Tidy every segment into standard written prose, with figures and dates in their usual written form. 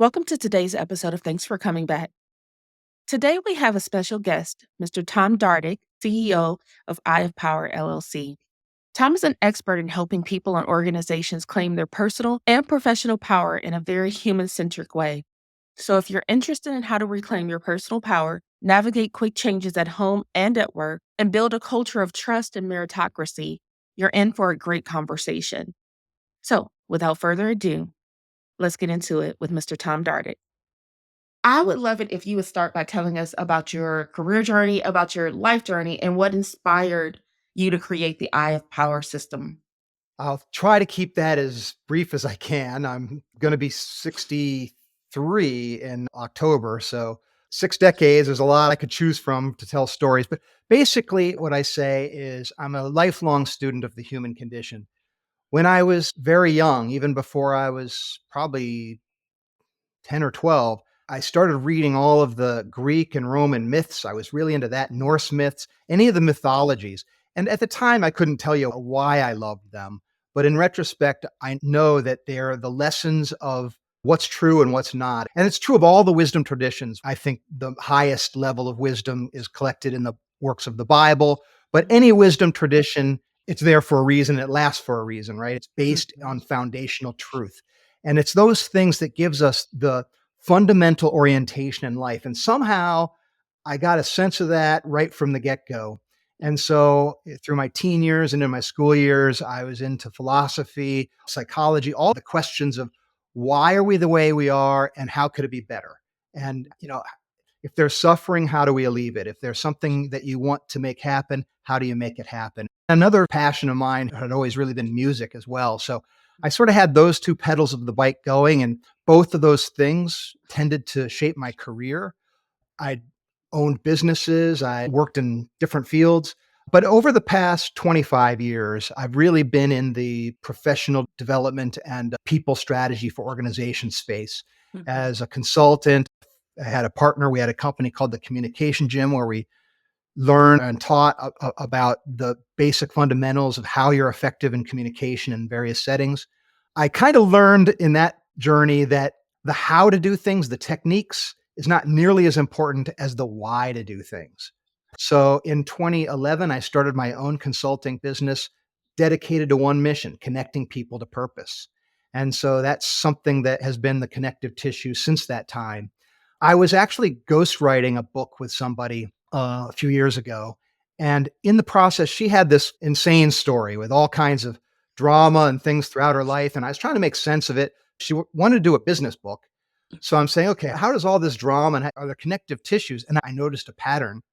Welcome to today's episode of Thanks for Coming Back. Today we have a special guest, Mr. Tom Dardick, CEO of Eye of Power LLC. Tom is an expert in helping people and organizations claim their personal and professional power in a very human-centric way. So if you're interested in how to reclaim your personal power, navigate quick changes at home and at work, and build a culture of trust and meritocracy, you're in for a great conversation. So without further ado, let's get into it with Mr. Tom Dardick. I would love it if you would start by telling us about your career journey, about your life journey, and what inspired you to create the Eye of Power system. I'll try to keep that as brief as I can. I'm going to be 63 in October. So 6 decades, there's a lot I could choose from to tell stories. But basically, what I say is I'm a lifelong student of the human condition. When I was very young, even before I was probably 10 or 12, I started reading all of the Greek and Roman myths. I was really into that, Norse myths, any of the mythologies. And at the time, I couldn't tell you why I loved them. But in retrospect, I know that they're the lessons of what's true and what's not. And it's true of all the wisdom traditions. I think the highest level of wisdom is collected in the works of the Bible. But any wisdom tradition, it's there for a reason. It lasts for a reason, right? It's based on foundational truth. And it's those things that gives us the fundamental orientation in life. And somehow I got a sense of that right from the get go. And so through my teen years and in my school years, I was into philosophy, psychology, all the questions of why are we the way we are and how could it be better? And, if there's suffering, how do we alleviate it? If there's something that you want to make happen, how do you make it happen? Another passion of mine had always really been music as well. So I sort of had those two pedals of the bike going, and both of those things tended to shape my career. I owned businesses, I worked in different fields. But over the past 25 years, I've really been in the professional development and people strategy for organization space. Mhm. As a consultant, I had a partner. We had a company called the Communication Gym where we learned and taught about the basic fundamentals of how you're effective in communication in various settings. I kind of learned in that journey that the how to do things, the techniques, is not nearly as important as the why to do things. So in 2011, I started my own consulting business dedicated to one mission, connecting people to purpose. And so that's something that has been the connective tissue since that time. I was actually ghostwriting a book with somebody a few years ago. And in the process, she had this insane story with all kinds of drama and things throughout her life. And I was trying to make sense of it. She wanted to do a business book. So I'm saying, okay, how does all this drama and are there connective tissues? And I noticed a pattern.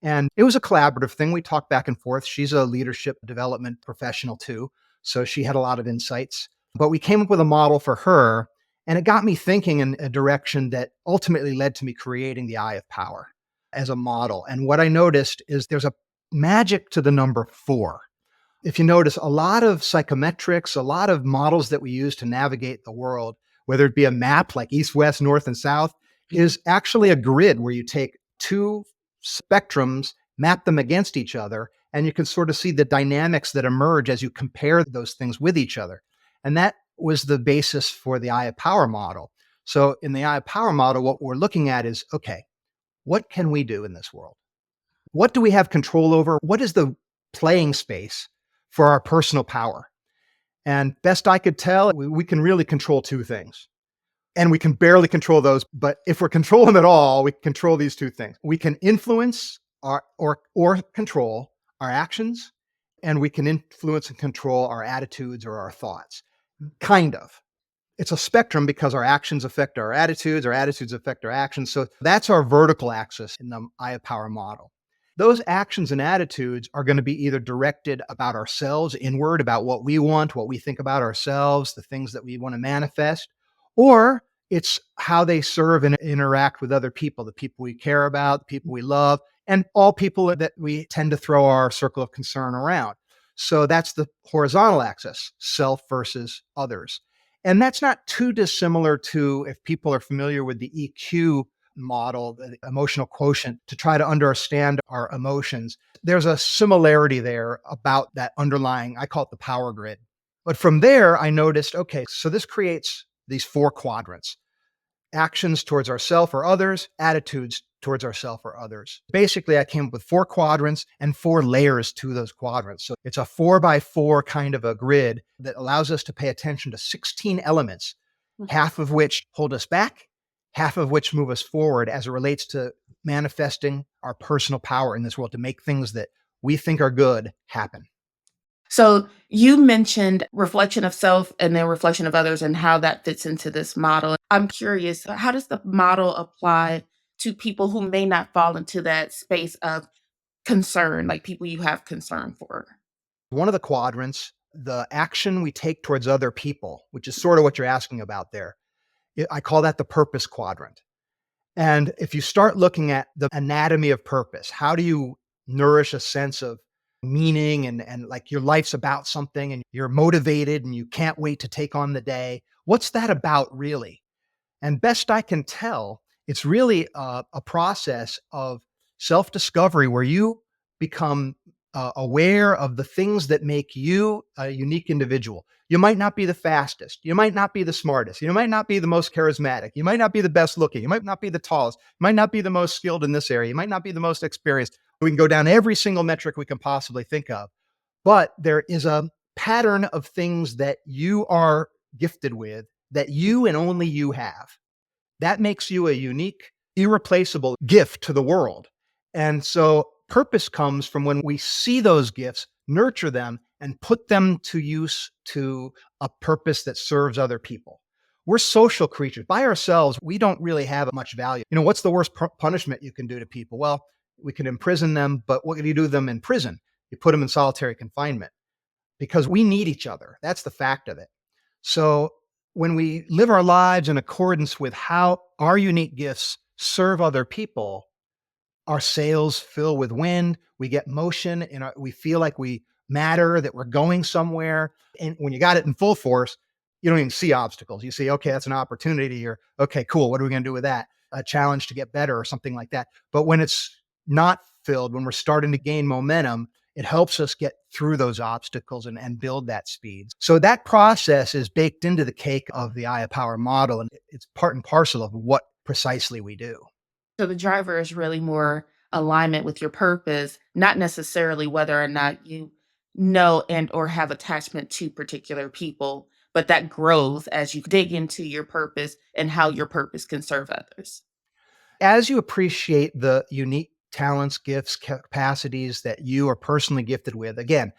And it was a collaborative thing. We talked back and forth. She's a leadership development professional too. So she had a lot of insights. But we came up with a model for her. And it got me thinking in a direction that ultimately led to me creating the Eye of Power as a model. And what I noticed is there's a magic to the number 4. If you notice, a lot of psychometrics, a lot of models that we use to navigate the world, whether it be a map like east, west, north, and south, is actually a grid where you take two spectrums, map them against each other, and you can sort of see the dynamics that emerge as you compare those things with each other. And that was the basis for the Eye of Power model. So in the Eye of Power model, what we're looking at is, okay, what can we do in this world? What do we have control over? What is the playing space for our personal power? And best I could tell, we can really control two things. And we can barely control those. But if we're controlling at all, we can control these two things. We can influence or control our actions, and we can influence and control our attitudes or our thoughts. Kind of. It's a spectrum because our actions affect our attitudes affect our actions. So that's our vertical axis in the Eye of Power model. Those actions and attitudes are going to be either directed about ourselves, inward, about what we want, what we think about ourselves, the things that we want to manifest, or it's how they serve and interact with other people, the people we care about, the people we love, and all people that we tend to throw our circle of concern around. So that's the horizontal axis, self versus others. And that's not too dissimilar to if people are familiar with the EQ model, the emotional quotient, to try to understand our emotions. There's a similarity there about that underlying, I call it the power grid. But from there, I noticed, okay, so this creates these 4 quadrants. actions towards ourself or others, attitudes towards ourself or others. Basically, I came up with 4 quadrants and 4 layers to those quadrants. So it's a 4 by 4 kind of a grid that allows us to pay attention to 16 elements, half of which hold us back, half of which move us forward as it relates to manifesting our personal power in this world to make things that we think are good happen. So you mentioned reflection of self and then reflection of others and how that fits into this model. I'm curious, how does the model apply to people who may not fall into that space of concern, like people you have concern for? One of the quadrants, the action we take towards other people, which is sort of what you're asking about there, I call that the purpose quadrant. And if you start looking at the anatomy of purpose, how do you nourish a sense of meaning and like your life's about something and you're motivated and you can't wait to take on the day? What's that about really? And best I can tell, it's really a process of self discovery where you become aware of the things that make you a unique individual. You might not be the fastest. You might not be the smartest. You might not be the most charismatic. You might not be the best looking. You might not be the tallest. You might not be the most skilled in this area. You might not be the most experienced. We can go down every single metric we can possibly think of. But there is a pattern of things that you are gifted with that you and only you have. That makes you a unique, irreplaceable gift to the world. And so purpose comes from when we see those gifts, nurture them, and put them to use to a purpose that serves other people. We're social creatures. By ourselves, we don't really have much value. What's the worst punishment you can do to people? Well, we can imprison them, but what do you do to them in prison? You put them in solitary confinement because we need each other. That's the fact of it. So when we live our lives in accordance with how our unique gifts serve other people, our sails fill with wind, we get motion, and we feel like we matter, that we're going somewhere. And when you got it in full force, you don't even see obstacles. You see, okay, that's an opportunity, or okay, cool, what are we going to do with that? A challenge to get better, or something like that. But when it's not filled, when we're starting to gain momentum, it helps us get through those obstacles and build that speed. So that process is baked into the cake of the Eye of Power model, and it's part and parcel of what precisely we do. So the driver is really more alignment with your purpose, not necessarily whether or not you know and or have attachment to particular people, but that grows as you dig into your purpose and how your purpose can serve others. As you appreciate the unique talents, gifts, capacities that you are personally gifted with, again,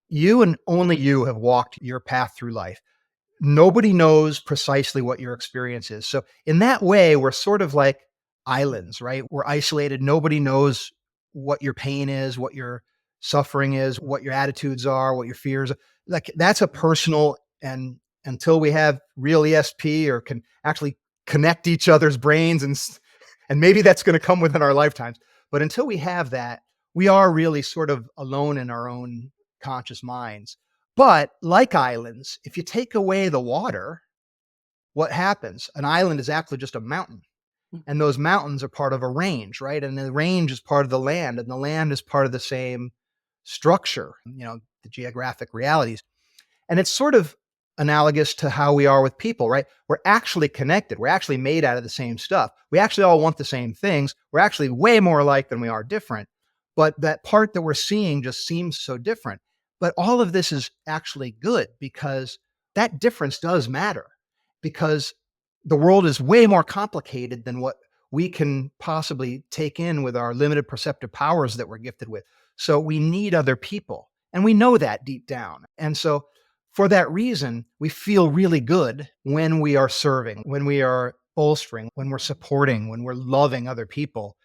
you and only you have walked your path through life. Nobody knows precisely what your experience is. So, in that way, we're sort of like islands, right? We're isolated. Nobody knows what your pain is, what your suffering is, what your attitudes are, what your fears are. Like, that's a personal, and until we have real ESP or can actually connect each other's brains, and maybe that's going to come within our lifetimes. But until we have that, we are really sort of alone in our own conscious minds. But like islands, if you take away the water, what happens? An island is actually just a mountain. And those mountains are part of a range, right? And the range is part of the land, and the land is part of the same structure, the geographic realities. And it's sort of analogous to how we are with people, right? We're actually connected. We're actually made out of the same stuff. We actually all want the same things. We're actually way more alike than we are different. But that part that we're seeing just seems so different. But all of this is actually good because that difference does matter, because the world is way more complicated than what we can possibly take in with our limited perceptive powers that we're gifted with. So we need other people. And we know that deep down. And so for that reason, we feel really good when we are serving, when we are bolstering, when we're supporting, when we're loving other people.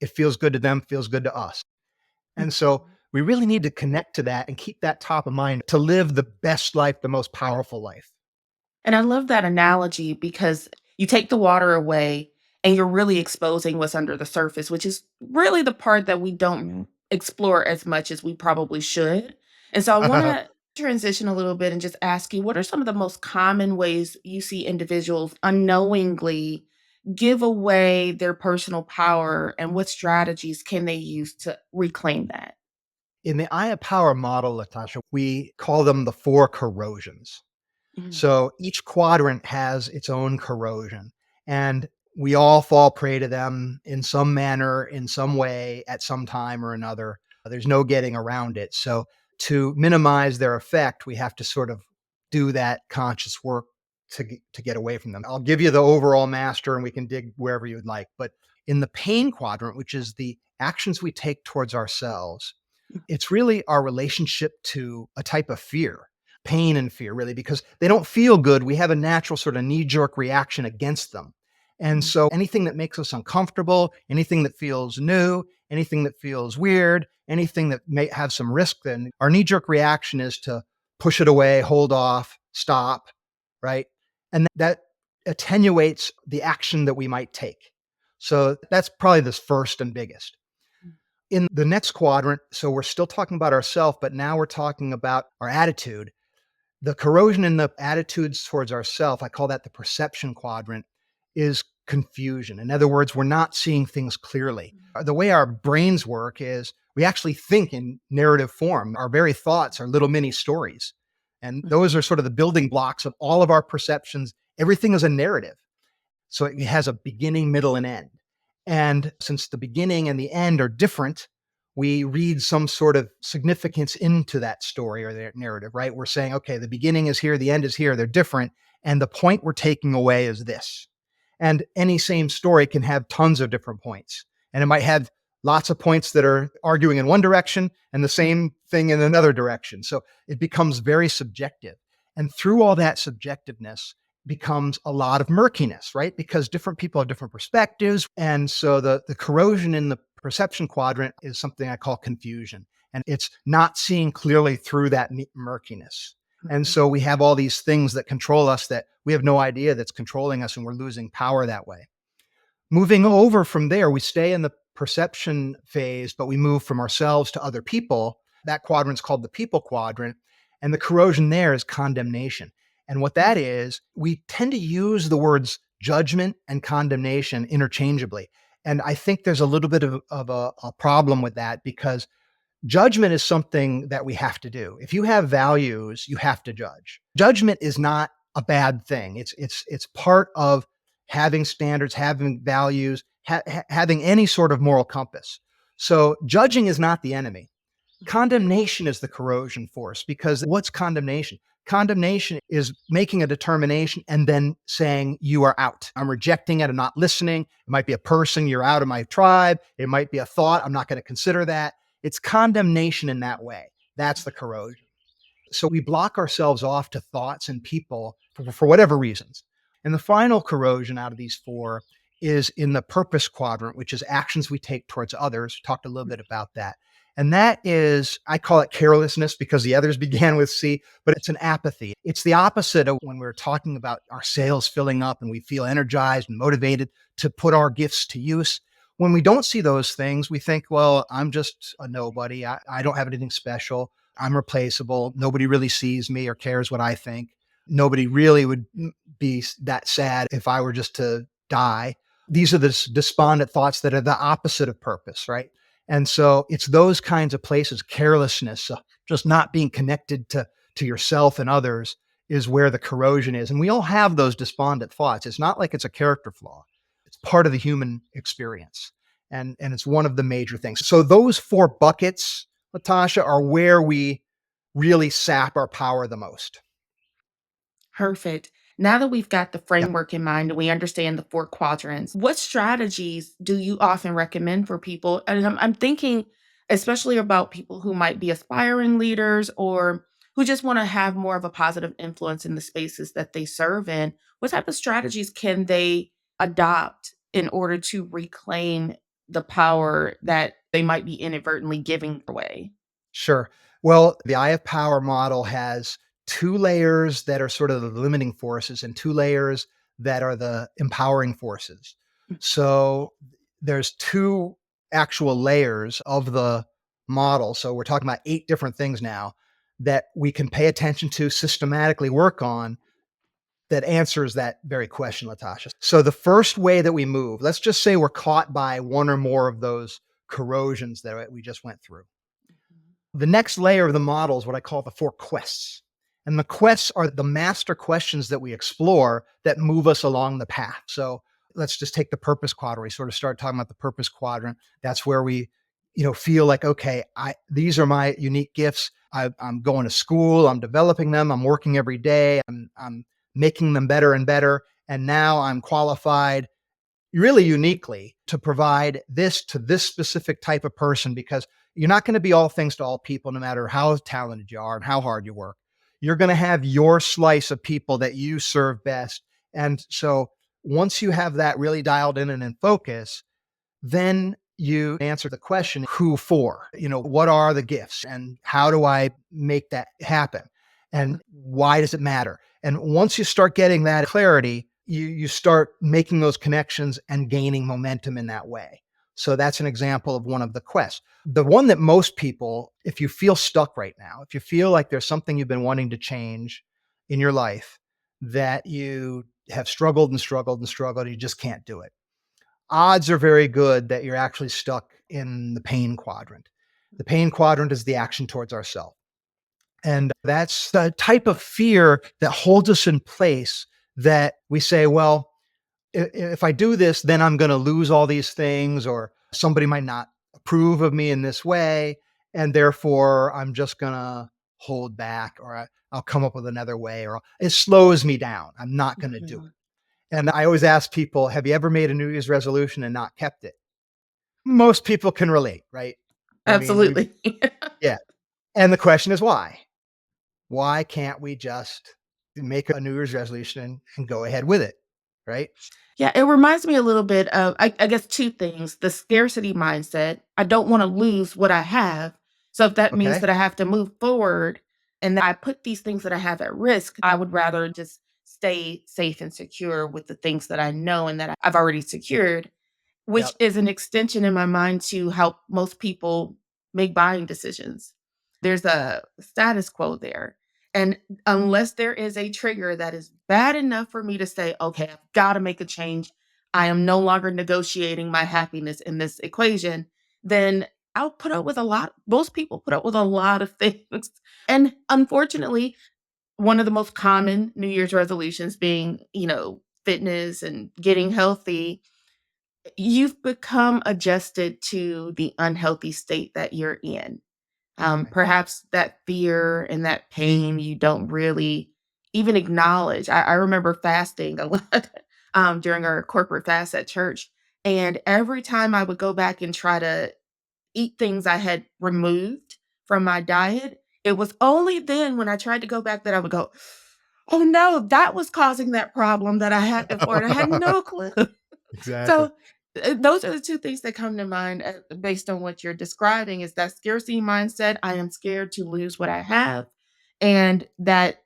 It feels good to them, feels good to us. And so we really need to connect to that and keep that top of mind to live the best life, the most powerful life. And I love that analogy because you take the water away and you're really exposing what's under the surface, which is really the part that we don't explore as much as we probably should. And so I want to transition a little bit and just ask you, what are some of the most common ways you see individuals unknowingly give away their personal power, and what strategies can they use to reclaim that? In the Eye of Power model, Latasha, we call them the 4 corrosions. Mhm. So each quadrant has its own corrosion. And we all fall prey to them in some manner, in some way, at some time or another. There's no getting around it. So, to minimize their effect, we have to sort of do that conscious work to get away from them. I'll give you the overall master and we can dig wherever you'd like. But in the pain quadrant, which is the actions we take towards ourselves, it's really our relationship to a type of fear, pain and fear, really, because they don't feel good. We have a natural sort of knee jerk reaction against them. And Mhm. so anything that makes us uncomfortable, anything that feels new, anything that feels weird, anything that may have some risk, then our knee jerk reaction is to push it away, hold off, stop, right? And that attenuates the action that we might take. So that's probably the first and biggest. In the next quadrant, so we're still talking about ourself, but now we're talking about our attitude. The corrosion in the attitudes towards ourself, I call that the perception quadrant, is confusion. In other words, we're not seeing things clearly. The way our brains work is we actually think in narrative form. Our very thoughts are little mini stories. And those Mhm. are sort of the building blocks of all of our perceptions. Everything is a narrative. So it has a beginning, middle, and end. And since the beginning and the end are different, we read some sort of significance into that story or that narrative, right? We're saying, okay, the beginning is here, the end is here, they're different. And the point we're taking away is this. And any same story can have tons of different points. And it might have lots of points that are arguing in one direction and the same thing in another direction. So it becomes very subjective. And through all that subjectiveness, becomes a lot of murkiness, right? Because different people have different perspectives. And so the corrosion in the perception quadrant is something I call confusion. And it's not seeing clearly through that murkiness. And Mhm. so we have all these things that control us that we have no idea that's controlling us, and we're losing power that way. Moving over from there, we stay in the perception phase, but we move from ourselves to other people. That quadrant's called the people quadrant. And the corrosion there is condemnation. And what that is, we tend to use the words judgment and condemnation interchangeably. And I think there's a little bit of a problem with that because judgment is something that we have to do. If you have values, you have to judge. Judgment is not a bad thing. It's part of having standards, having values, having any sort of moral compass. So judging is not the enemy. Condemnation is the corrosion force because what's condemnation? Condemnation is making a determination and then saying, you are out. I'm rejecting it. I'm not listening. It might be a person, you're out of my tribe. It might be a thought. I'm not going to consider that. It's condemnation in that way. That's the corrosion. So we block ourselves off to thoughts and people for whatever reasons. And the final corrosion out of these four is in the purpose quadrant, which is actions we take towards others. Talked a little bit about that. And that is, I call it carelessness because the others began with C, but it's an apathy. It's the opposite of when we're talking about our sails filling up and we feel energized and motivated to put our gifts to use. When we don't see those things, we think, well, I'm just a nobody. I don't have anything special. I'm replaceable. Nobody really sees me or cares what I think. Nobody really would be that sad if I were just to die. These are the despondent thoughts that are the opposite of purpose, right? And so it's those kinds of places, carelessness, just not being connected to yourself and others is where the corrosion is. And we all have those despondent thoughts. It's not like it's a character flaw. It's part of the human experience. And it's one of the major things. So those four buckets, Latasha, are where we really sap our power the most. Perfect. Now that we've got the Yeah, framework in mind and we understand the four quadrants, what strategies do you often recommend for people? And I'm thinking especially about people who might be aspiring leaders or who just want to have more of a positive influence in the spaces that they serve in. What type of strategies can they adopt in order to reclaim the power that they might be inadvertently giving away? sure. Well, the Eye of Power model has two layers that are sort of the limiting forces and two layers that are the empowering forces. So there's two actual layers of the model. So we're talking about eight different things now that we can pay attention to, systematically work on that answers that very question, Latasha. So the first way that we move, let's just say we're caught by one or more of those corrosions that we just went through. The next layer of the model is what I call the four quests. And the quests are the master questions that we explore that move us along the path. So let's just take the purpose quadrant. We sort of start talking about the purpose quadrant. That's where we, feel like, okay, these are my unique gifts. I'm going to school, I'm developing them, I'm working every day, I'm making them better and better. And now I'm qualified really uniquely to provide this to this specific type of person, because you're not going to be all things to all people, no matter how talented you are and how hard you work. You're going to have your slice of people that you serve best. And so once you have that really dialed in and in focus, then you answer the question, who for? What are the gifts and how do I make that happen? And why does it matter? And once you start getting that clarity, you start making those connections and gaining momentum in that way. So that's an example of one of the quests. The one that most people, if you feel stuck right now, if you feel like there's something you've been wanting to change in your life that you have struggled and struggled and struggled, you just can't do it, odds are very good that you're actually stuck in the pain quadrant. The pain quadrant is the action towards ourself. And that's the type of fear that holds us in place, that we say, well, if I do this, then I'm going to lose all these things, or somebody might not approve of me in this way. And therefore, I'm just going to hold back, or I'll come up with another way, or it slows me down. I'm not going to do Mhm. it. And I always ask people, have you ever made a New Year's resolution and not kept it? Most people can relate, right? I mean, Absolutely. yeah. And the question is why? Why can't we just make a New Year's resolution and go ahead with it? Right? Yeah, it reminds me a little bit of, I guess, 2 things. The scarcity mindset. I don't wanna lose what I have. So if that means Okay. that I have to move forward and that I put these things that I have at risk, I would rather just stay safe and secure with the things that I know and that I've already secured, which Yep. is an extension in my mind to how most people make buying decisions. There's a status quo there. And unless there is a trigger that is bad enough for me to say, okay, I've got to make a change, I am no longer negotiating my happiness in this equation, then I'll put up with a lot. Most people put up with a lot of things. And unfortunately, one of the most common New Year's resolutions being, fitness and getting healthy, you've become adjusted to the unhealthy state that you're in. Okay. Perhaps that fear and that pain you don't really even acknowledge. I remember fasting a lot during our corporate fast at church. And every time I would go back and try to eat things I had removed from my diet, it was only then when I tried to go back that I would go, oh no, that was causing that problem that I had before. And I had no clue. Exactly. So, those are the 2 things that come to mind, based on what you're describing, is that scarcity mindset, I am scared to lose what I have, and that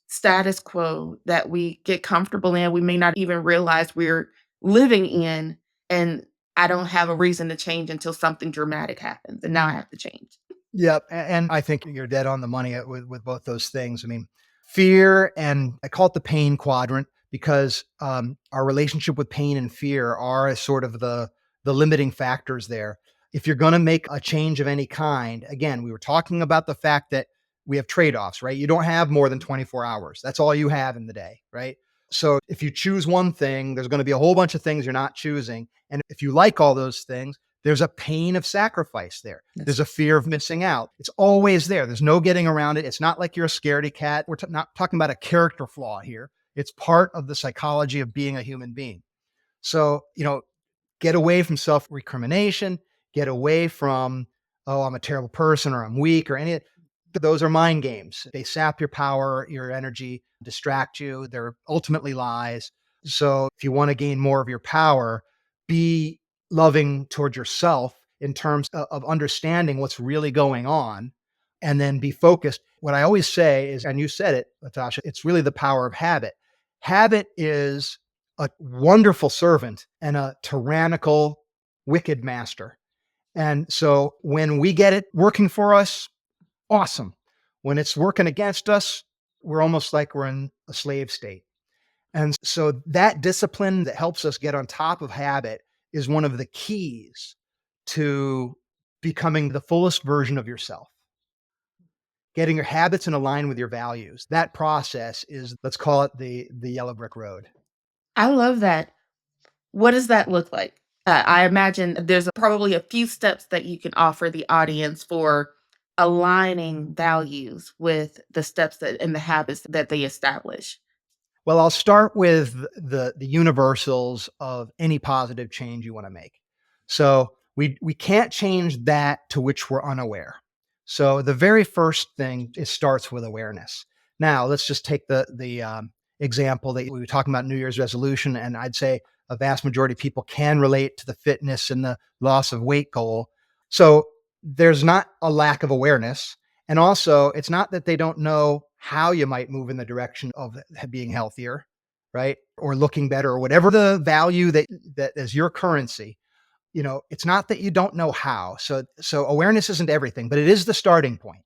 status quo that we get comfortable in, we may not even realize we're living in, and I don't have a reason to change until something dramatic happens, and now I have to change. Yep, and I think you're dead on the money with both those things. I mean, fear, and I call it the pain quadrant, because our relationship with pain and fear are sort of the limiting factors there. If you're going to make a change of any kind, again, we were talking about the fact that we have trade-offs, right? You don't have more than 24 hours. That's all you have in the day, right? So if you choose one thing, there's going to be a whole bunch of things you're not choosing. And if you like all those things, there's a pain of sacrifice there. Yes. There's a fear of missing out. It's always there. There's no getting around it. It's not like you're a scaredy cat. We're not talking about a character flaw here. It's part of the psychology of being a human being. So, get away from self recrimination, get away from, oh, I'm a terrible person, or I'm weak, or any. Those are mind games. They sap your power, your energy, distract you. They're ultimately lies. So if you want to gain more of your power, be loving toward yourself in terms of understanding what's really going on, and then be focused. What I always say is, and you said it, Latasha, it's really the power of habit. Habit is a wonderful servant and a tyrannical, wicked master. And so when we get it working for us, awesome. When it's working against us, we're almost like we're in a slave state. And so that discipline that helps us get on top of habit is one of the keys to becoming the fullest version of yourself. Getting your habits in line with your values. That process is, let's call it the yellow brick road. I love that. What does that look like? I imagine there's probably a few steps that you can offer the audience for aligning values with the steps that and the habits that they establish. Well, I'll start with the universals of any positive change you want to make. So we can't change that to which we're unaware. So the very first thing, it starts with awareness. Now let's just take the example that we were talking about, New Year's resolution, and I'd say a vast majority of people can relate to the fitness and the loss of weight goal. So there's not a lack of awareness, and also, it's not that they don't know how you might move in the direction of being healthier, right? Or looking better, or whatever the value that is your currency. It's not that you don't know how. So awareness isn't everything, but it is the starting point,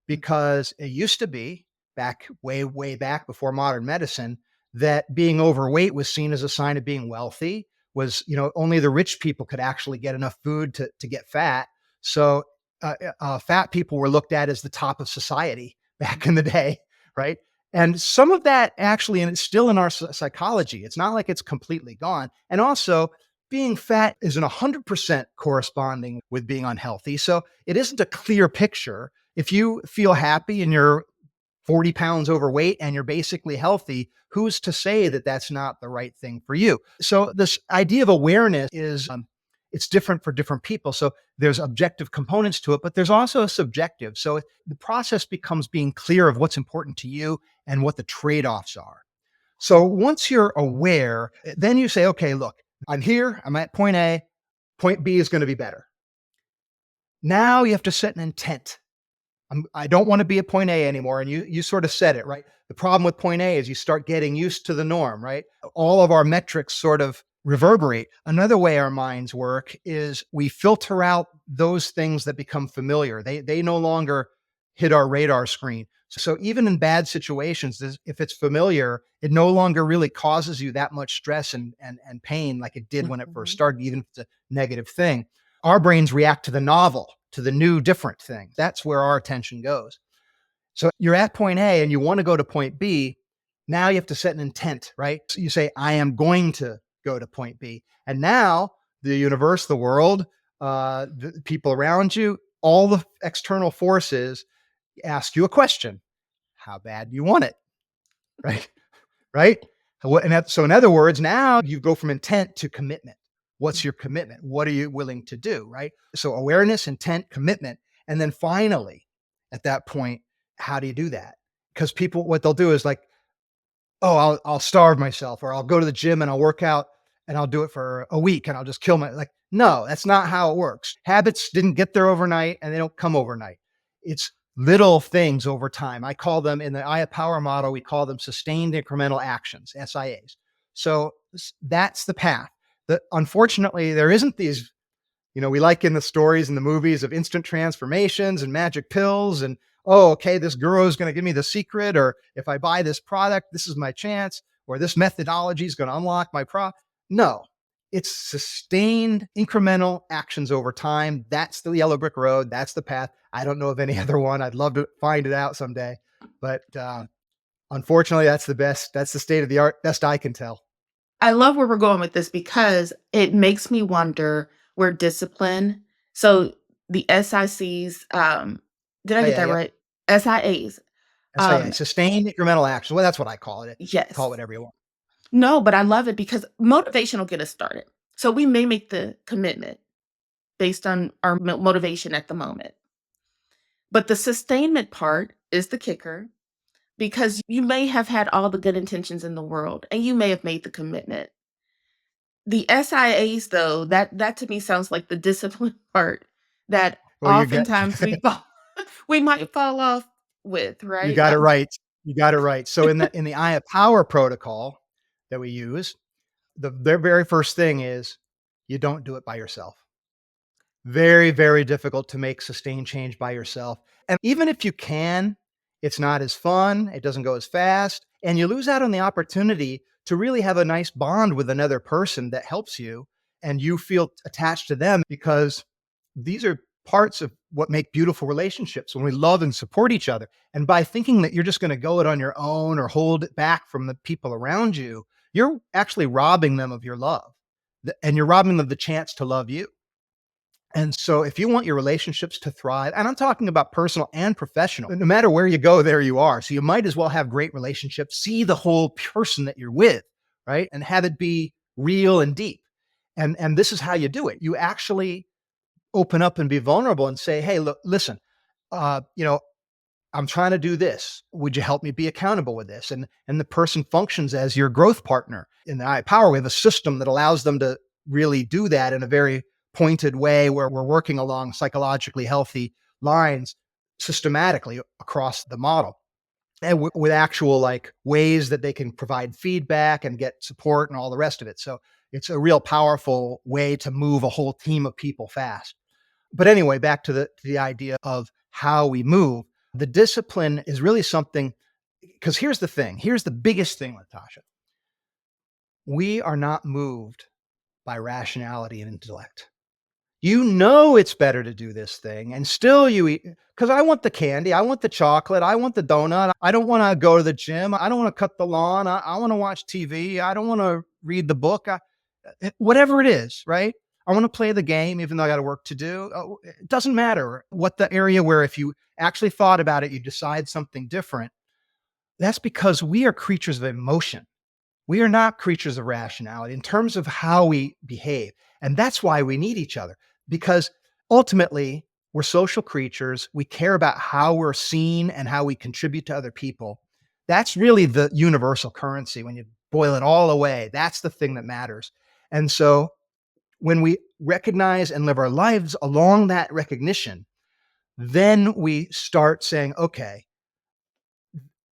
because it used to be, back way, way back before modern medicine, that being overweight was seen as a sign of being wealthy. Was, only the rich people could actually get enough food to get fat. So fat people were looked at as the top of society back in the day, right? And some of that actually, and it's still in our psychology. It's not like it's completely gone. And also, being fat isn't 100% corresponding with being unhealthy. So it isn't a clear picture. If you feel happy and you're 40 pounds overweight and you're basically healthy, who's to say that that's not the right thing for you? So this idea of awareness is it's different for different people. So there's objective components to it, but there's also a subjective. So the process becomes being clear of what's important to you and what the trade-offs are. So once you're aware, then you say, okay, look, I'm here, I'm at point A, point B is going to be better. Now you have to set an intent. I don't want to be at point A anymore. And you sort of said it, right? The problem with point A is you start getting used to the norm, right? All of our metrics sort of reverberate. Another way our minds work is we filter out those things that become familiar. They no longer hit our radar screen. So even in bad situations, if it's familiar, it no longer really causes you that much stress and pain like it did when it first Mhm. started, even if it's a negative thing. Our brains react to the novel, to the new, different thing. That's where our attention goes. So you're at point A and you want to go to point B. Now you have to set an intent, right? So you say, I am going to go to point B. And now the universe, the world, the people around you, all the external forces ask you a question. How bad do you want it? Right? Right? So in other words, now you go from intent to commitment. What's your commitment? What are you willing to do? Right? So awareness, intent, commitment. And then finally, at that point, how do you do that? Because people, what they'll do is like, oh, I'll starve myself, or I'll go to the gym and I'll work out and I'll do it for a week and I'll just kill my, like, no, that's not how it works. Habits didn't get there overnight and they don't come overnight. It's little things over time. I call them, in the I have Power model, we call them sustained incremental actions, SIAs. So that's the path. That, unfortunately, there isn't these, we like in the stories and the movies of instant transformations and magic pills and, oh, okay, this guru is going to give me the secret, or if I buy this product, this is my chance, or this methodology is going to unlock my No, it's sustained incremental actions over time. That's the yellow brick road. That's the path. I don't know of any other one. I'd love to find it out someday, but unfortunately, that's the best. That's the state of the art, best I can tell. I love where we're going with this because it makes me wonder where discipline, so the SICs, did I Oh get yeah, that yep. right? SIAs, SIA, sustained incremental action. Well, that's what I call it. Call it yes. whatever you want. No, but I love it because motivation will get us started. So we may make the commitment based on our motivation at the moment. But the sustainment part is the kicker because you may have had all the good intentions in the world and you may have made the commitment. The SIAs though, that to me sounds like the discipline part that Well, you got oftentimes we might fall off with, you right? got it right. You got it right. So in the I have Power protocol that we use, the very first thing is you don't do it by yourself. Very, very difficult to make sustained change by yourself. And even if you can, it's not as fun, it doesn't go as fast, and you lose out on the opportunity to really have a nice bond with another person that helps you and you feel attached to them, because these are parts of what make beautiful relationships, when we love and support each other. And by thinking that you're just going to go it on your own or hold it back from the people around you, you're actually robbing them of your love. and you're robbing them of the chance to love you. And so if you want your relationships to thrive, and I'm talking about personal and professional, no matter where you go, there you are. So you might as well have great relationships, see the whole person that you're with, right? And have it be real and deep. And this is how you do it. You actually open up and be vulnerable and say, hey, look, listen, you know, I'm trying to do this. Would you help me be accountable with this? And the person functions as your growth partner. In the Eye of Power, we have a system that allows them to really do that in a very pointed way where we're working along psychologically healthy lines systematically across the model. And with actual like ways that they can provide feedback and get support and all the rest of it. So it's a real powerful way to move a whole team of people fast. But anyway, back to the idea of how we move. The discipline is really something, because here's the thing. Here's the biggest thing, Latasha. We are not moved by rationality and intellect. You know it's better to do this thing, and still you eat because I want the candy, I want the chocolate, I want the donut. I don't want to go to the gym. I don't want to cut the lawn. I want to watch TV. I don't want to read the book. Whatever it is, right? I want to play the game, even though I got work to do. It doesn't matter what the area where if you actually thought about it, you decide something different. That's because we are creatures of emotion. We are not creatures of rationality in terms of how we behave. And that's why we need each other, because ultimately we're social creatures. We care about how we're seen and how we contribute to other people. That's really the universal currency. When you boil it all away, that's the thing that matters. And so when we recognize and live our lives along that recognition, then we start saying, okay,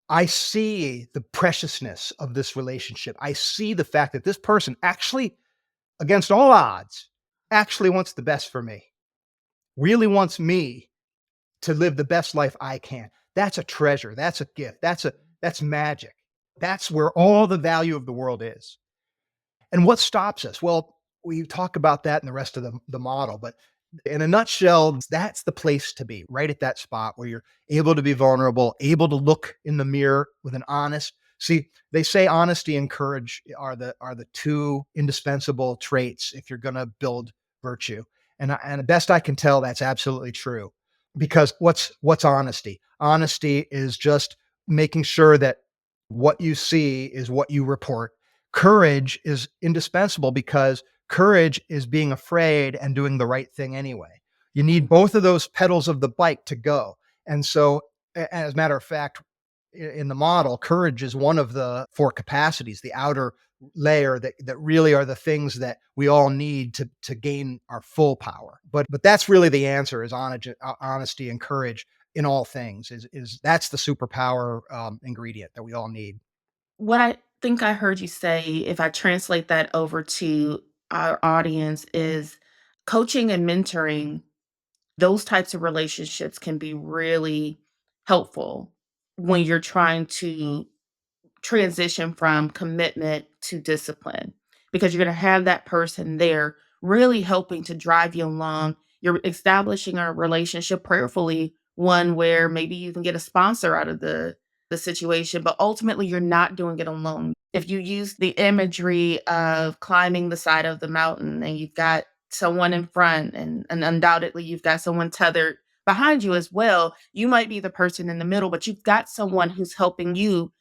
I see the preciousness of this relationship. I see the fact that this person actually, against all odds, actually wants the best for me, really wants me to live the best life I can. That's a treasure. That's a gift. That's magic. That's where all the value of the world is. And what stops us? Well, we talk about that in the rest of the model, but in a nutshell, that's the place to be, right at that spot where you're able to be vulnerable, able to look in the mirror with an honest. See, they say honesty and courage are the two indispensable traits if you're going to build virtue. And the best I can tell, that's absolutely true. Because what's honesty? Honesty is just making sure that what you see is what you report. Courage is indispensable because courage is being afraid and doing the right thing anyway. You need both of those pedals of the bike to go. And so, as a matter of fact, in the model, courage is one of the four capacities, the outer layer that really are the things that we all need to gain our full power. But that's really the answer: is honesty and courage in all things. Is that's the superpower ingredient that we all need. What I think I heard you say, if I translate that over to our audience, is coaching and mentoring, those types of relationships can be really helpful when you're trying to transition from commitment to discipline because you're going to have that person there really helping to drive you along. You're establishing a relationship, prayerfully, one where maybe you can get a sponsor out of the situation, but ultimately you're not doing it alone. If you use the imagery of climbing the side of the mountain and you've got someone in front and undoubtedly you've got someone tethered behind you as well, you might be the person in the middle, but you've got someone who's helping you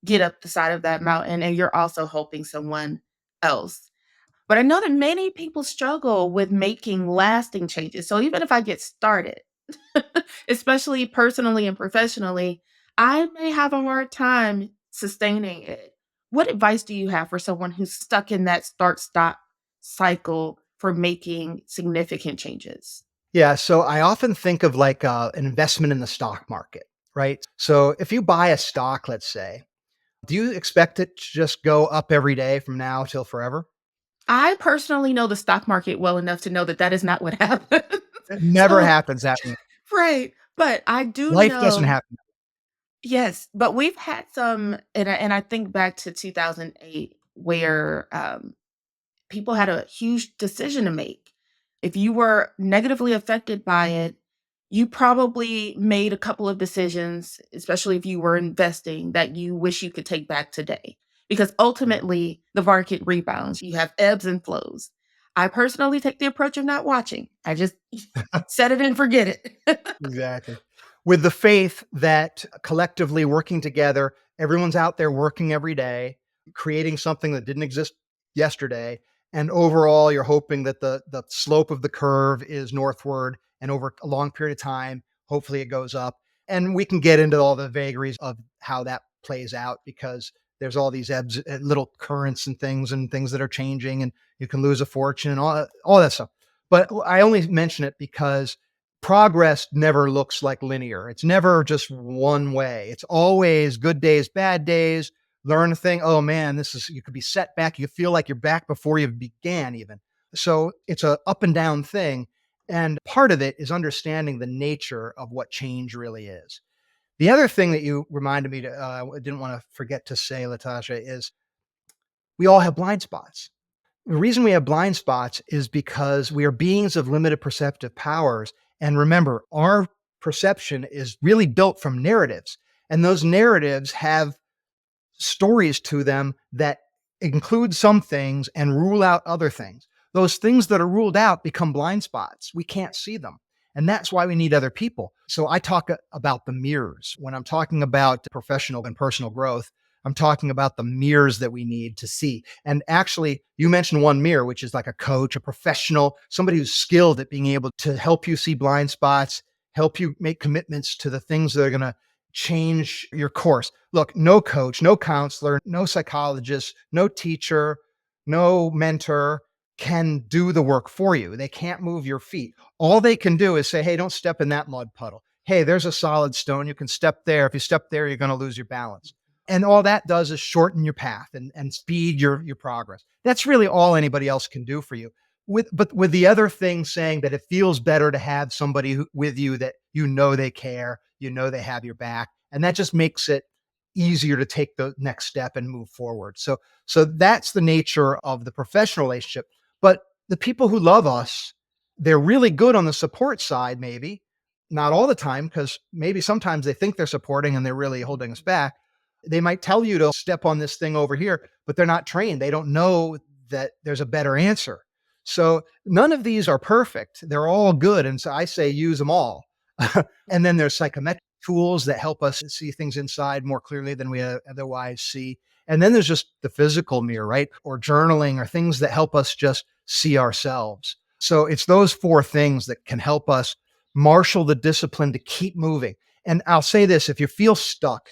get up the side of that mountain and you're also helping someone else. But I know that many people struggle with making lasting changes. So even if I get started, especially personally and professionally, I may have a hard time sustaining it. What advice do you have for someone who's stuck in that start stop cycle for making significant changes? Yeah, so I often think of like an investment in the stock market, right? So if you buy a stock, let's say, do you expect it to just go up every day from now till forever? I personally know the stock market well enough to know that that is not what happens. It never So happens that way. right, but I do Life doesn't know. happen. Yes, but we've had some, and I think back to 2008 where, people had a huge decision to make. If you were negatively affected by it, you probably made a couple of decisions, especially if you were investing, that you wish you could take back today. because ultimately the market rebounds. You have ebbs and flows. I personally take the approach of not watching. I just set it and forget it. Exactly. With the faith that collectively working together, everyone's out there working every day, creating something that didn't exist yesterday. And overall, you're hoping that the slope of the curve is northward, and over a long period of time, hopefully it goes up. And we can get into all the vagaries of how that plays out, because there's all these ebbs, little currents and things that are changing, and you can lose a fortune and all that stuff. But I only mention it because progress never looks like linear. It's never just one way. It's always good days, bad days. Learn a thing. Oh man, this is, you could be set back. You feel like you're back before you began, even. So it's a up and down thing. And part of it is understanding the nature of what change really is. The other thing that you reminded me to, I didn't want to forget to say, Latasha, is we all have blind spots. The reason we have blind spots is because we are beings of limited perceptive powers. And remember, our perception is really built from narratives. And those narratives have stories to them that include some things and rule out other things. Those things that are ruled out become blind spots. We can't see them. And that's why we need other people. So I talk about the mirrors. When I'm talking about professional and personal growth, I'm talking about the mirrors that we need to see. And actually, you mentioned one mirror, which is like a coach, a professional, somebody who's skilled at being able to help you see blind spots, help you make commitments to the things that are going to change your course. Look, no coach, no counselor, no psychologist, no teacher, no mentor can do the work for you. They can't move your feet. All they can do is say, hey, don't step in that mud puddle. Hey, there's a solid stone. You can step there. If you step there, you're going to lose your balance. And all that does is shorten your path and speed your progress. That's really all anybody else can do for you. But with the other thing saying that it feels better to have somebody with you that you know they care, you know they have your back, and that just makes it easier to take the next step and move forward. So that's the nature of the professional relationship. But the people who love us, they're really good on the support side, maybe not all the time, because maybe sometimes they think they're supporting and they're really holding us back. They might tell you to step on this thing over here, but they're not trained. They don't know that there's a better answer. So none of these are perfect. They're all good. And so I say use them all. And then there's psychometric tools that help us see things inside more clearly than we otherwise see. And then there's just the physical mirror, right? Or journaling, or things that help us just see ourselves. So it's those four things that can help us marshal the discipline to keep moving. And I'll say this, if you feel stuck,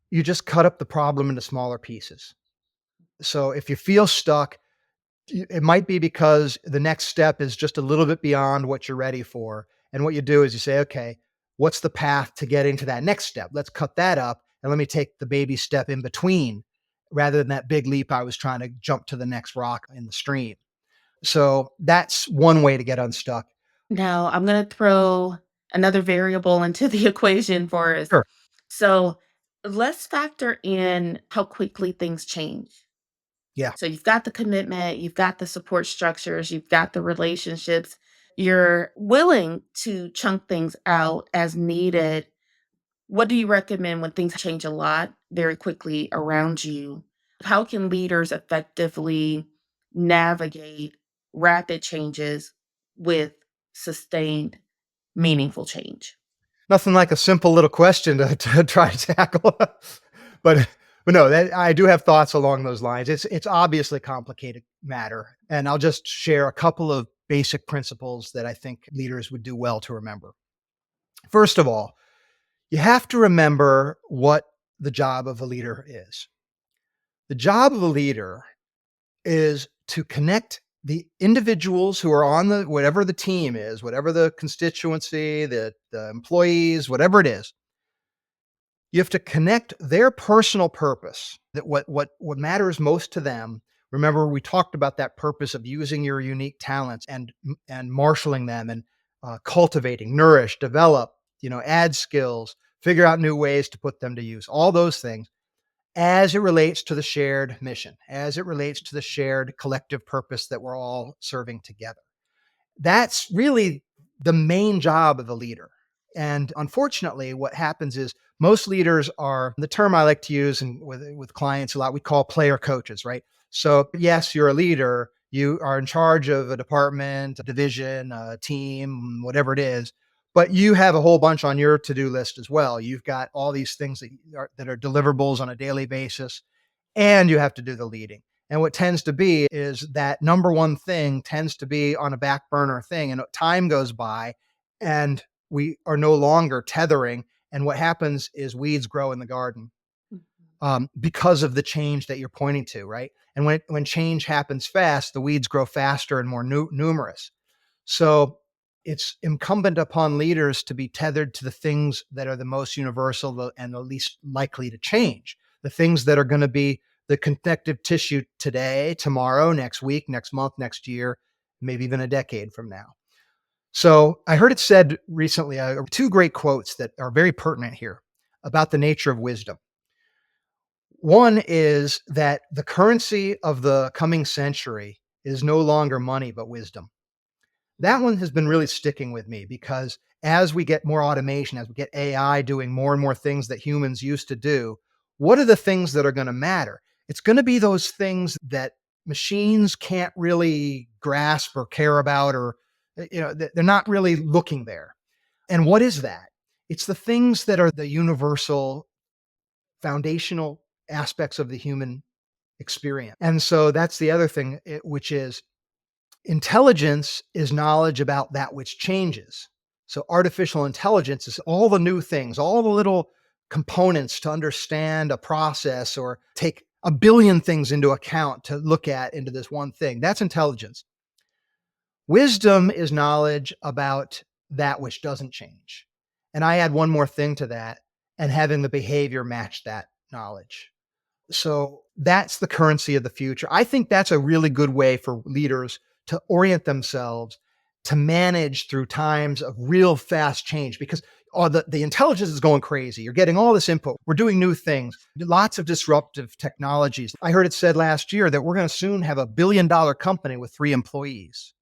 you just cut up the problem into smaller pieces. So if you feel stuck, it might be because the next step is just a little bit beyond what you're ready for. And what you do is you say, okay, what's the path to getting to that next step? Let's cut that up and let me take the baby step in between, rather than that big leap I was trying to jump to the next rock in the stream. So that's one way to get unstuck. Now, I'm going to throw another variable into the equation for us. Sure. So let's factor in how quickly things change. Yeah. So you've got the commitment, you've got the support structures, you've got the relationships. You're willing to chunk things out as needed. What do you recommend when things change a lot very quickly around you? How can leaders effectively navigate rapid changes with sustained, meaningful change? Nothing like a simple little question to try to tackle. but but no, that I do have thoughts along those lines. It's obviously a complicated matter, and I'll just share a couple of basic principles that I think leaders would do well to remember. First of all, you have to remember what the job of a leader is. The job of a leader is to connect the individuals who are on the whatever the team is, whatever the constituency, the employees, whatever it is. You have to connect their personal purpose, that what matters most to them. Remember, we talked about that purpose of using your unique talents and marshaling them, and cultivating, nourish, develop, add skills, figure out new ways to put them to use. All those things as it relates to the shared mission, as it relates to the shared collective purpose that we're all serving together. That's really the main job of the leader. And unfortunately, what happens is Most leaders are the term I like to use and with clients a lot, we call player coaches, right? So, yes, you're a leader, you are in charge of a department, a division, a team, whatever it is, but you have a whole bunch on your to-do list as well. You've got all these things that are deliverables on a daily basis, and you have to do the leading. And what tends to be is that number one thing tends to be on a back burner thing, and time goes by, and we are no longer tethering. And what happens is weeds grow in the garden because of the change that you're pointing to, right? And when change happens fast, the weeds grow faster and more numerous. So it's incumbent upon leaders to be tethered to the things that are the most universal and the least likely to change, the things that are going to be the connective tissue today, tomorrow, next week, next month, next year, maybe even a decade from now. So I heard it said recently, two great quotes that are very pertinent here about the nature of wisdom. One is that the currency of the coming century is no longer money, but wisdom. That one has been really sticking with me because as we get more automation, as we get AI doing more and more things that humans used to do, what are the things that are going to matter? It's going to be those things that machines can't really grasp or care about, or they're not really looking there. And what is that? It's the things that are the universal foundational aspects of the human experience. And so that's the other thing, which is intelligence is knowledge about that which changes. So artificial intelligence is all the new things, all the little components to understand a process or take a billion things into account to look at into this one thing. That's intelligence. Wisdom is knowledge about that which doesn't change. And I add one more thing to that, and having the behavior match that knowledge. So that's the currency of the future. I think that's a really good way for leaders to orient themselves to manage through times of real fast change because the intelligence is going crazy. You're getting all this input. We're doing new things, lots of disruptive technologies. I heard it said last year that we're going to soon have $1 billion company with 3 employees.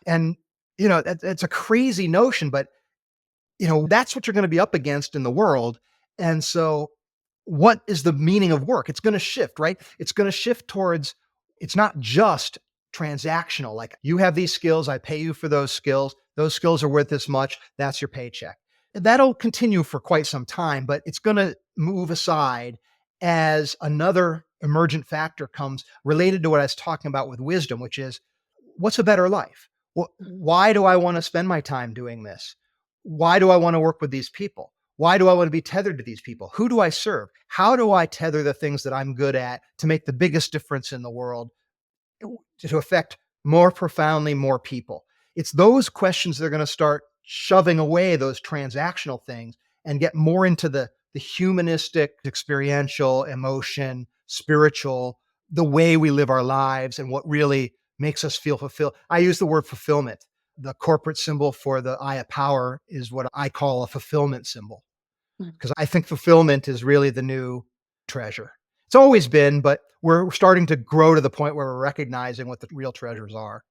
And, that's a crazy notion, but that's what you're going to be up against in the world. And so what is the meaning of work? It's going to shift, right? It's going to shift towards, it's not just transactional. Like you have these skills, I pay you for those skills. Those skills are worth this much. That's your paycheck. That'll continue for quite some time, but it's going to move aside as another emergent factor comes related to what I was talking about with wisdom, which is what's a better life? Why do I want to spend my time doing this? Why do I want to work with these people? Why do I want to be tethered to these people? Who do I serve? How do I tether the things that I'm good at to make the biggest difference in the world, to affect more profoundly more people? It's those questions that are going to start shoving away those transactional things and get more into the humanistic, experiential, emotion, spiritual, the way we live our lives and what really makes us feel fulfilled. I use the word fulfillment. The corporate symbol for the eye of power is what I call a fulfillment symbol Mm. because I think fulfillment is really the new treasure. It's always been, but we're starting to grow to the point where we're recognizing what the real treasures are.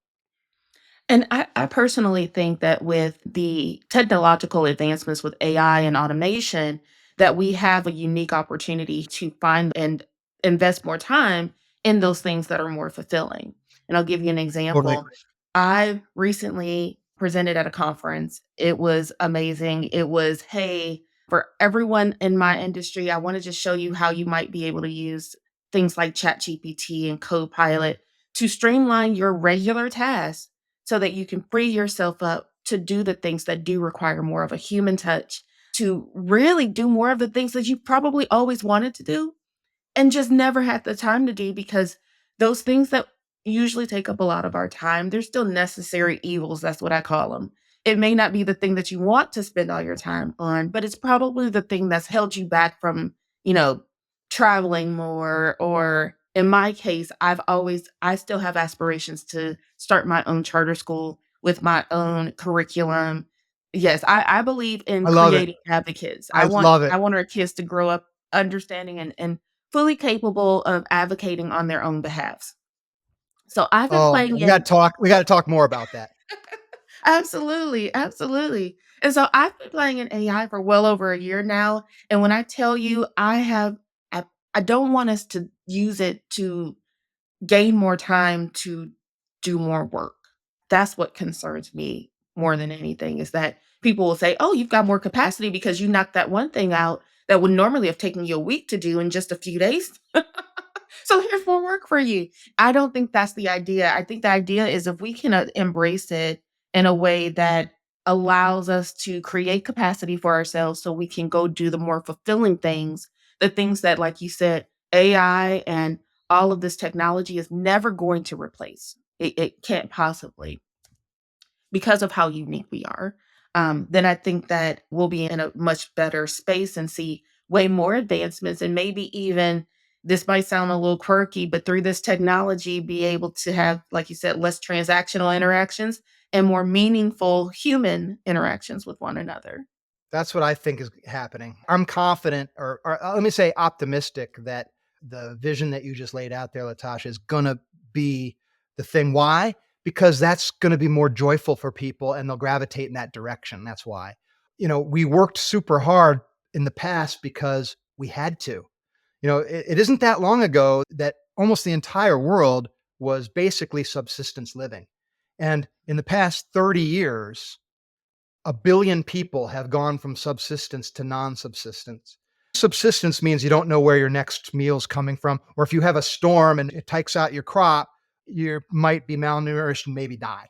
And I personally think that with the technological advancements with AI and automation, that we have a unique opportunity to find and invest more time in those things that are more fulfilling. And I'll give you an Totally example. agree. I recently presented at a conference. It was amazing. It was, hey, for everyone in my industry, I want to just show you how you might be able to use things like ChatGPT and Copilot to streamline your regular tasks so that you can free yourself up to do the things that do require more of a human touch, to really do more of the things that you probably always wanted to do and just never had the time to do because those things that usually take up a lot of our time, they're still necessary evils. That's what I call them. It may not be the thing that you want to spend all your time on, but it's probably the thing that's held you back from, you know, traveling more. Or in my case, I still have aspirations to start my own charter school with my own curriculum. Yes, I believe in I love it. creating advocates. I love it. I want our kids to grow up understanding and fully capable of advocating on their own behalves. So I've been Oh, playing we got in to talk. We got to talk more about that. absolutely, absolutely. And so I've been playing in AI for well over a year now. And when I tell you I, I don't want us to use it to gain more time to do more work. That's what concerns me more than anything is that people will say, "Oh, you've got more capacity because you knocked that one thing out that would normally have taken you a week to do in just a few days." So here's more work for you. I don't think that's the idea. I think the idea is if we can embrace it in a way that allows us to create capacity for ourselves so we can go do the more fulfilling things, the things that, like you said, AI and all of this technology is never going to replace. It can't possibly because of how unique we are. Then I think that we'll be in a much better space and see way more advancements and maybe even this might sound a little quirky, but through this technology, be able to have, like you said, less transactional interactions and more meaningful human interactions with one another. That's what I think is happening. I'm confident, or let me say optimistic, that the vision that you just laid out there, Latasha, is going to be the thing. Why? Because that's going to be more joyful for people and they'll gravitate in that direction. That's why. We worked super hard in the past because we had to. It isn't that long ago that almost the entire world was basically subsistence living. And in the past 30 years, a billion people have gone from subsistence to non-subsistence. Subsistence means you don't know where your next meal's coming from, or if you have a storm and it takes out your crop, you might be malnourished and maybe die,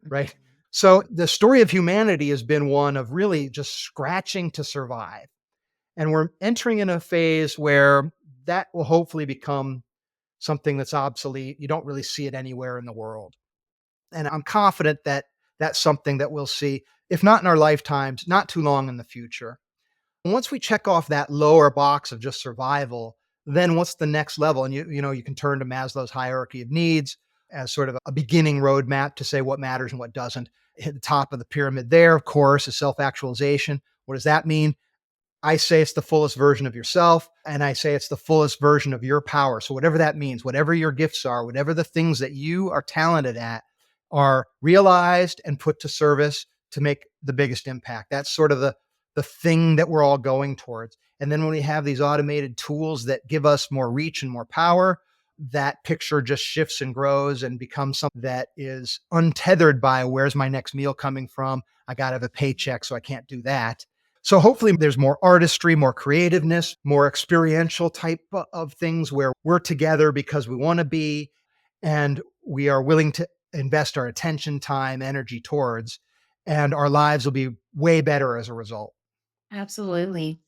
right? Mhm. So the story of humanity has been one of really just scratching to survive. And we're entering in a phase where that will hopefully become something that's obsolete. You don't really see it anywhere in the world. And I'm confident that that's something that we'll see, if not in our lifetimes, not too long in the future. And once we check off that lower box of just survival, then what's the next level? And you can turn to Maslow's hierarchy of needs as sort of a beginning roadmap to say what matters and what doesn't. Hit the top of the pyramid there, of course, is self-actualization. What does that mean? I say it's the fullest version of yourself, and I say it's the fullest version of your power. So, whatever that means, whatever your gifts are, whatever the things that you are talented at are realized and put to service to make the biggest impact. That's sort of the thing that we're all going towards. And then when we have these automated tools that give us more reach and more power, that picture just shifts and grows and becomes something that is untethered by where's my next meal coming from? I got to have a paycheck, so I can't do that. So hopefully there's more artistry, more creativeness, more experiential type of things where we're together because we want to be and we are willing to invest our attention, time, energy towards, and our lives will be way better as a result. Absolutely.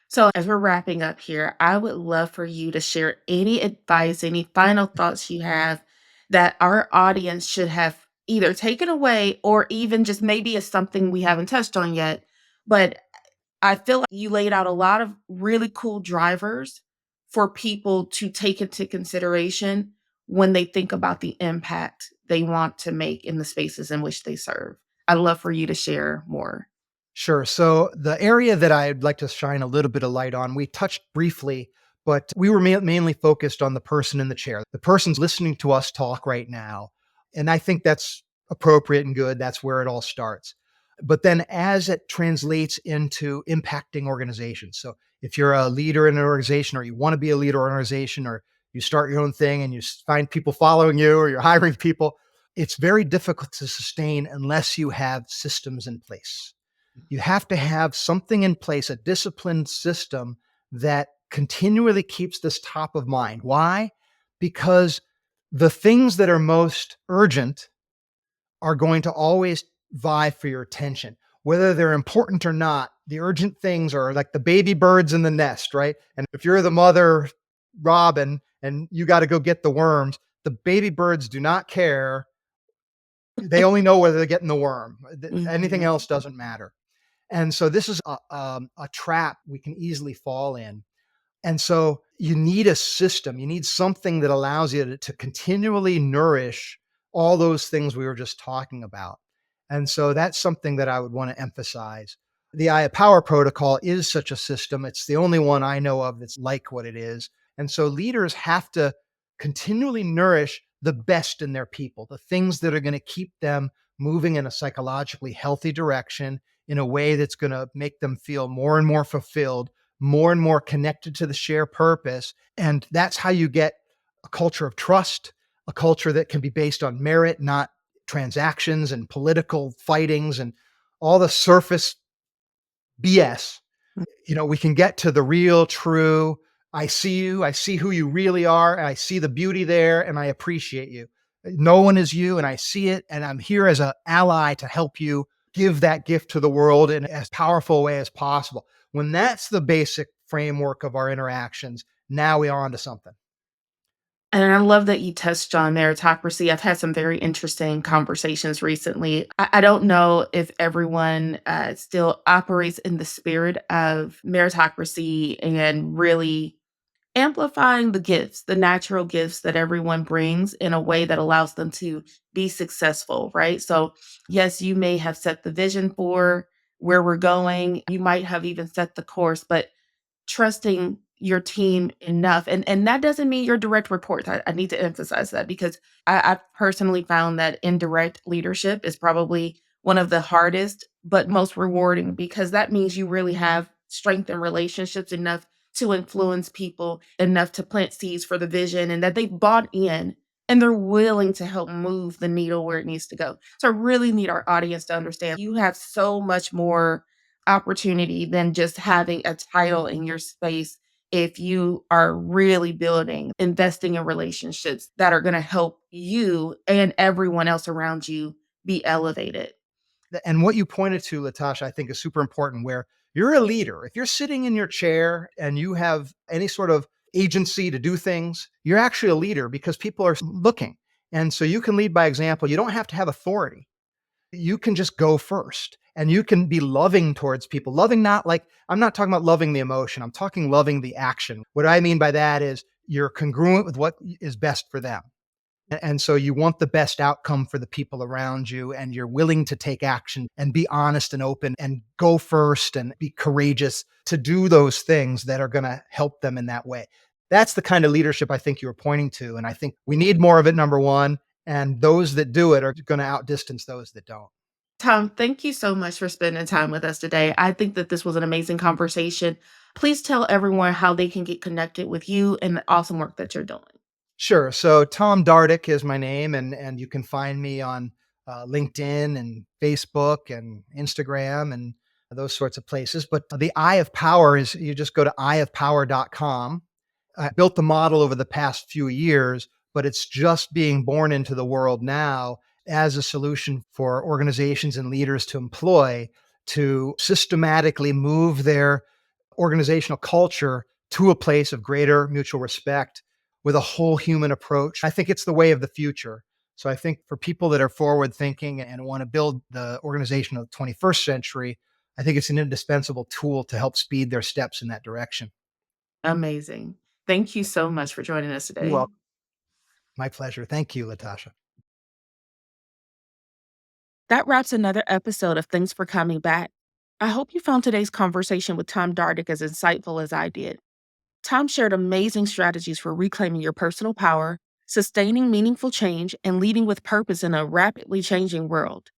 So, as we're wrapping up here, I would love for you to share any advice, any final thoughts you have that our audience should have either taken away or even just maybe is something we haven't touched on yet. But I feel like you laid out a lot of really cool drivers for people to take into consideration when they think about the impact they want to make in the spaces in which they serve. I'd love for you to share more. Sure. So the area that I'd like to shine a little bit of light on, we touched briefly, but we were mainly focused on the person in the chair. The person's listening to us talk right now. And I think that's appropriate and good. That's where it all starts. But then as it translates into impacting organizations. So if you're a leader in an organization or you want to be a leader in an organization or you start your own thing and you find people following you or you're hiring people, it's very difficult to sustain unless you have systems in place. You have to have something in place, a disciplined system that continually keeps this top of mind. Why? Because the things that are most urgent are going to always vie for your attention, whether they're important or not. The urgent things are like the baby birds in the nest, right? And if you're the mother robin and you got to go get the worms, the baby birds do not care. They only know whether they're getting the worm. Anything Mhm. else doesn't matter. And so this is a trap we can easily fall in. And so you need a system. You need something that allows you to continually nourish all those things we were just talking about. And so that's something that I would want to emphasize. The Aya Power Protocol is such a system. It's the only one I know of that's like what it is. And so leaders have to continually nourish the best in their people, the things that are going to keep them moving in a psychologically healthy direction, in a way that's going to make them feel more and more fulfilled, more and more connected to the shared purpose. And that's how you get a culture of trust, a culture that can be based on merit, not transactions and political fightings and all the surface BS. We can get to the real, true, I see you, I see who you really are, and I see the beauty there, and I appreciate you. No one is you, and I see it, and I'm here as an ally to help you give that gift to the world in as powerful a way as possible. When that's the basic framework of our interactions, now we are onto something. And I love that you touched on meritocracy. I've had some very interesting conversations recently. I don't know if everyone still operates in the spirit of meritocracy and really amplifying the gifts, the natural gifts that everyone brings in a way that allows them to be successful, right? So, yes, you may have set the vision for where we're going. You might have even set the course, but trusting your team enough. And that doesn't mean your direct reports. I need to emphasize that because I've personally found that indirect leadership is probably one of the hardest but most rewarding because that means you really have strength in relationships enough to influence people, enough to plant seeds for the vision, and that they've bought in and they're willing to help move the needle where it needs to go. So I really need our audience to understand you have so much more opportunity than just having a title in your space if you are really building, investing in relationships that are going to help you and everyone else around you be elevated. And what you pointed to, Latasha, I think is super important where you're a leader. If you're sitting in your chair and you have any sort of agency to do things, you're actually a leader because people are looking. And so you can lead by example. You don't have to have authority. You can just go first and you can be loving towards people. Loving, not like, I'm not talking about loving the emotion, I'm talking loving the action. What I mean by that is you're congruent with what is best for them. And so you want the best outcome for the people around you, and you're willing to take action and be honest and open and go first and be courageous to do those things that are going to help them in that way. That's the kind of leadership I think you were pointing to. And I think we need more of it, number one. And those that do it are going to outdistance those that don't. Tom, thank you so much for spending time with us today. I think that this was an amazing conversation. Please tell everyone how they can get connected with you and the awesome work that you're doing. Sure. So Tom Dardick is my name, and you can find me on LinkedIn and Facebook and Instagram and those sorts of places. But the Eye of Power is, you just go to eyeofpower.com. I built the model over the past few years, but it's just being born into the world now as a solution for organizations and leaders to employ to systematically move their organizational culture to a place of greater mutual respect with a whole human approach. I think it's the way of the future. So I think for people that are forward thinking and want to build the organization of the 21st century, I think it's an indispensable tool to help speed their steps in that direction. Amazing. Thank you so much for joining us You're today. welcome. My pleasure. Thank you, Latasha. That wraps another episode of Thanks for Coming Back. I hope you found today's conversation with Tom Dardick as insightful as I did. Tom shared amazing strategies for reclaiming your personal power, sustaining meaningful change, and leading with purpose in a rapidly changing world.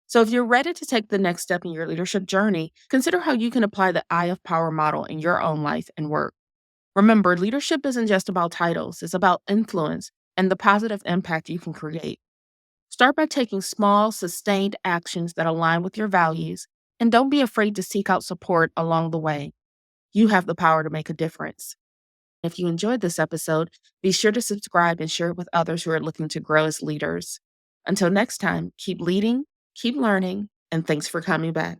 So, if you're ready to take the next step in your leadership journey, consider how you can apply the Eye of Power model in your own life and work. Remember, leadership isn't just about titles, it's about influence and the positive impact you can create. Start by taking small, sustained actions that align with your values, and don't be afraid to seek out support along the way. You have the power to make a difference. If you enjoyed this episode, be sure to subscribe and share it with others who are looking to grow as leaders. Until next time, keep leading, keep learning, and thanks for coming back.